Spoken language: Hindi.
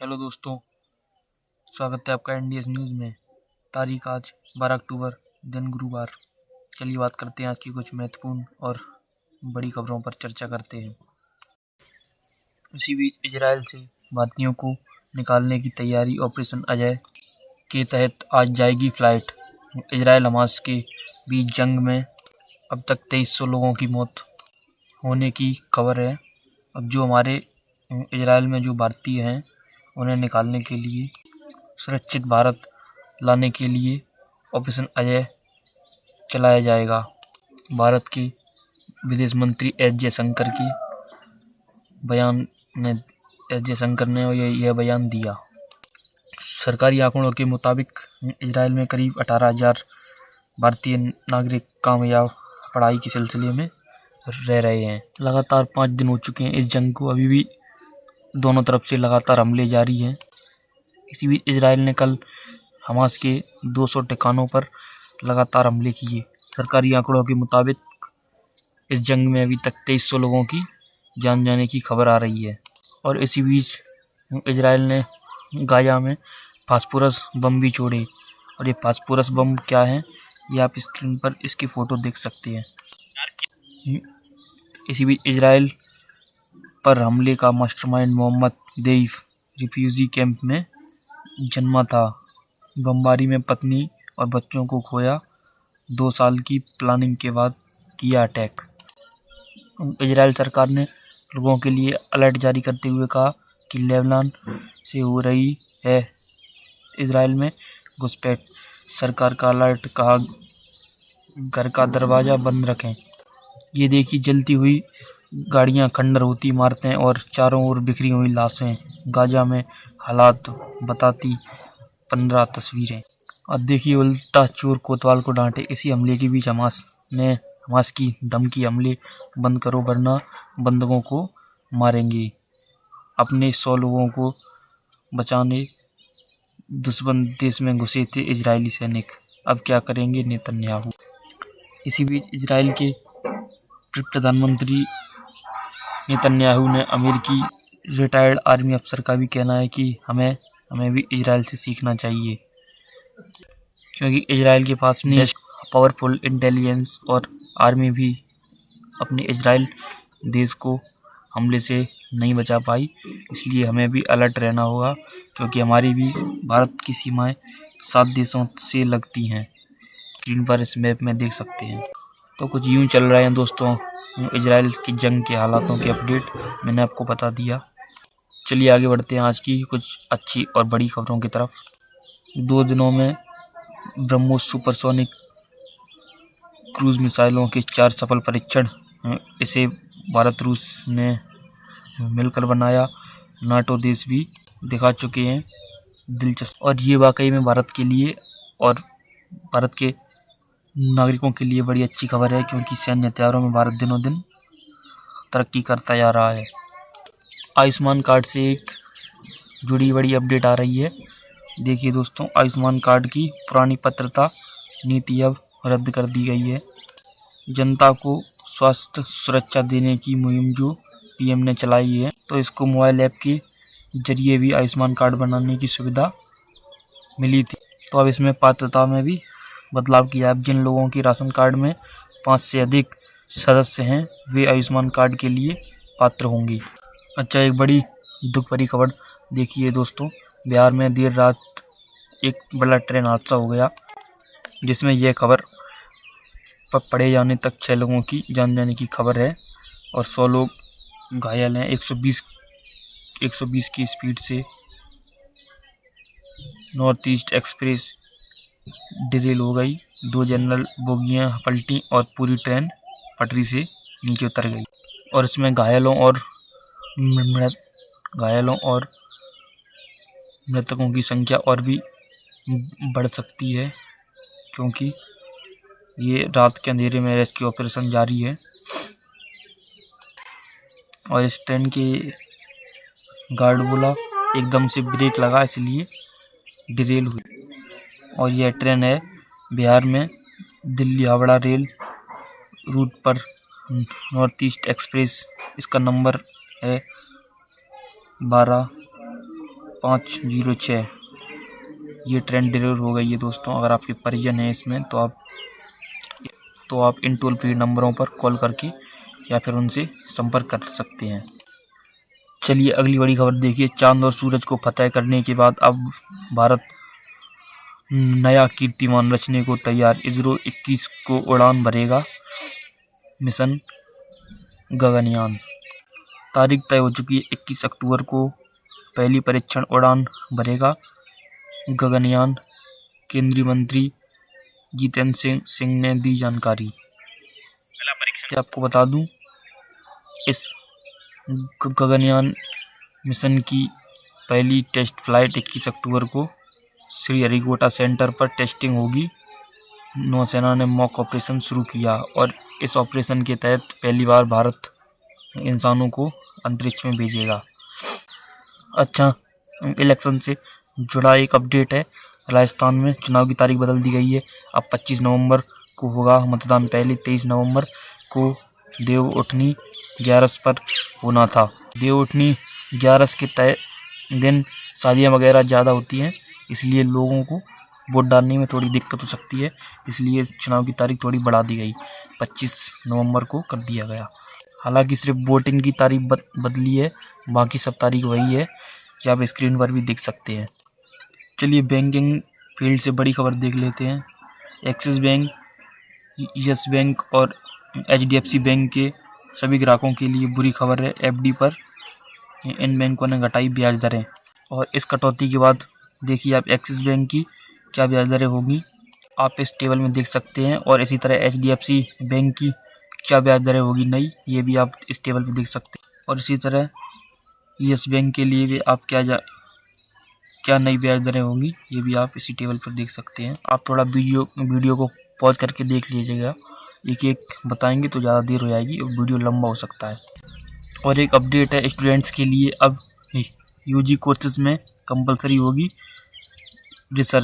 हेलो दोस्तों, स्वागत है आपका इंडियस न्यूज़ में। तारीख आज 12 अक्टूबर, दिन गुरुवार। चलिए बात करते हैं आज की कुछ महत्वपूर्ण और बड़ी खबरों पर चर्चा करते हैं। इसी बीच इजराइल से भारतीयों को निकालने की तैयारी। ऑपरेशन अजय के तहत आज जाएगी फ्लाइट। इजराइल हमास के बीच जंग में अब तक 2300 लोगों की मौत होने की खबर है। अब जो हमारे इजराइल में जो भारतीय हैं उन्हें निकालने के लिए, सुरक्षित भारत लाने के लिए ऑपरेशन अजय चलाया जाएगा। भारत के विदेश मंत्री एस जयशंकर ने यह बयान दिया। सरकारी आंकड़ों के मुताबिक इजराइल में करीब 18,000 भारतीय नागरिक कामयाब पढ़ाई के सिलसिले में रह रहे हैं। लगातार 5 दिन हो चुके हैं इस जंग को। अभी भी दोनों तरफ से लगातार हमले जारी हैं। इसी बीच इजराइल ने कल हमास के 200 ठिकानों पर लगातार हमले किए। सरकारी आंकड़ों के मुताबिक इस जंग में अभी तक 2300 लोगों की जान जाने की खबर आ रही है। और इसी बीच इजराइल ने गाजा में फास्फोरस बम भी छोड़े। और ये फास्फोरस बम क्या है, ये आप स्क्रीन पर इसकी फ़ोटो देख सकते हैं। इसी बीच इजराइल पर हमले का मास्टरमाइंड मोहम्मद देईफ रिफ्यूजी कैंप में जन्मा था। बमबारी में पत्नी और बच्चों को खोया। 2 साल की प्लानिंग के बाद किया अटैक। इजराइल सरकार ने लोगों के लिए अलर्ट जारी करते हुए कहा कि लेबनान से हो रही है इजराइल में घुसपैठ। सरकार का अलर्ट, कहा घर का दरवाज़ा बंद रखें। ये देखिए जलती हुई गाड़ियां, खंडर होती इमारतें और चारों ओर बिखरी हुई लाशें। गाजा में हालात बताती 15 तस्वीरें। और देखिए उल्टा चोर कोतवाल को डांटे। इसी हमले के बीच हमास की धमकी, हमले बंद करो वरना बंधकों को मारेंगे। अपने 100 लोगों को बचाने दुश्मन देश में घुसे थे इजरायली सैनिक। अब क्या करेंगे नेतन्याहू। इसी बीच इजराइल के प्रधानमंत्री नेतन्याहू ने अमेरिकी रिटायर्ड आर्मी अफसर का भी कहना है कि हमें भी इजराइल से सीखना चाहिए, क्योंकि इजराइल के पास में पावरफुल इंटेलिजेंस और आर्मी भी अपने इजराइल देश को हमले से नहीं बचा पाई। इसलिए हमें भी अलर्ट रहना होगा, क्योंकि हमारी भी भारत की सीमाएं 7 देशों से लगती हैं। स्क्रीन पर इस मैप में देख सकते हैं। तो कुछ यूं चल रहे हैं दोस्तों इजराइल की जंग के हालातों के अपडेट मैंने आपको बता दिया। चलिए आगे बढ़ते हैं आज की कुछ अच्छी और बड़ी खबरों की तरफ। 2 दिनों में ब्रह्मोस सुपरसोनिक क्रूज मिसाइलों के 4 सफल परीक्षण। इसे भारत रूस ने मिलकर बनाया। नाटो देश भी दिखा चुके हैं दिलचस्प। और ये वाकई में भारत के लिए और भारत के नागरिकों के लिए बड़ी अच्छी खबर है, क्योंकि सैन्य हथियारों में भारत दिनों दिन तरक्की करता जा रहा है। आयुष्मान कार्ड से एक जुड़ी बड़ी अपडेट आ रही है। देखिए दोस्तों, आयुष्मान कार्ड की पुरानी पात्रता नीति अब रद्द कर दी गई है। जनता को स्वास्थ्य सुरक्षा देने की मुहिम जो पीएम ने चलाई है, तो इसको मोबाइल ऐप के जरिए भी आयुष्मान कार्ड बनाने की सुविधा मिली थी। तो अब इसमें पात्रता में भी बदलाव किया। अब जिन लोगों की राशन कार्ड में 5 से अधिक सदस्य हैं, वे आयुष्मान कार्ड के लिए पात्र होंगे। अच्छा, एक बड़ी दुख भरी खबर देखिए दोस्तों, बिहार में देर रात एक बड़ा ट्रेन हादसा हो गया, जिसमें यह खबर पड़े जाने तक 6 लोगों की जान जाने की खबर है और 100 लोग घायल हैं। 120 की स्पीड से नॉर्थ ईस्ट एक्सप्रेस डिरेल हो गई। 2 जनरल बोगियां पलटी और पूरी ट्रेन पटरी से नीचे उतर गई। और इसमें घायलों और मृतकों की संख्या और भी बढ़ सकती है, क्योंकि ये रात के अंधेरे में रेस्क्यू ऑपरेशन जारी है। और इस ट्रेन के गार्ड बोला एकदम से ब्रेक लगा, इसलिए डिरेल हुई। और यह ट्रेन है बिहार में दिल्ली हावड़ा रेल रूट पर नॉर्थ ईस्ट एक्सप्रेस। इसका नंबर है 506 ये ट्रेन डिलीवर हो गई है दोस्तों। अगर आपके परिजन हैं इसमें तो आप इन टोल फ्री नंबरों पर कॉल करके या फिर उनसे संपर्क कर सकते हैं। चलिए अगली बड़ी खबर देखिए। चांद और सूरज को फतह करने के बाद अब भारत नया कीर्तिमान रचने को तैयार। इसरो 21 को उड़ान भरेगा मिशन गगनयान। तारीख तय हो चुकी है। 21 अक्टूबर को पहली परीक्षण उड़ान भरेगा गगनयान। केंद्रीय मंत्री जितेंद्र सिंह ने दी जानकारी। आपको बता दूं, इस गगनयान मिशन की पहली टेस्ट फ्लाइट 21 अक्टूबर को श्रीहरिकोटा सेंटर पर टेस्टिंग होगी। नौसेना ने मॉक ऑपरेशन शुरू किया और इस ऑपरेशन के तहत पहली बार भारत इंसानों को अंतरिक्ष में भेजेगा। अच्छा, इलेक्शन से जुड़ा एक अपडेट है। राजस्थान में चुनाव की तारीख बदल दी गई है। अब 25 नवंबर को होगा मतदान। पहले 23 नवंबर को देवउठनी 11 पर होना था। देवउठनी 11 के तय दिन शादियाँ वगैरह ज़्यादा होती हैं, इसलिए लोगों को वोट डालने में थोड़ी दिक्कत हो सकती है, इसलिए चुनाव की तारीख थोड़ी बढ़ा दी गई। 25 नवंबर को कर दिया गया। हालांकि सिर्फ वोटिंग की तारीख बदली है, बाकी सब तारीख वही है कि आप स्क्रीन पर भी देख सकते हैं। चलिए बैंकिंग फील्ड से बड़ी खबर देख लेते हैं। एक्सिस बैंक, यस बैंक और HDFC बैंक के सभी ग्राहकों के लिए बुरी खबर है। FD पर इन बैंकों ने घटाई ब्याज दरें और इस कटौती के बाद देखिए आप एक्सिस बैंक की क्या ब्याज दरें होगी आप इस टेबल में देख सकते हैं, और इसी तरह HDFC बैंक की क्या ब्याज दरें होगी नई, ये भी आप इस टेबल पर देख सकते हैं। और इसी तरह यस बैंक के लिए भी आप क्या नई ब्याज दरें होंगी, ये भी आप इसी टेबल पर देख सकते हैं। आप थोड़ा वीडियो को पॉज करके देख लीजिएगा, एक एक बताएंगे तो ज़्यादा देर हो जाएगी और वीडियो लंबा हो सकता है। और एक अपडेट है स्टूडेंट्स के लिए, अब UG कोर्सेज में कंपलसरी होगी रिसर्च।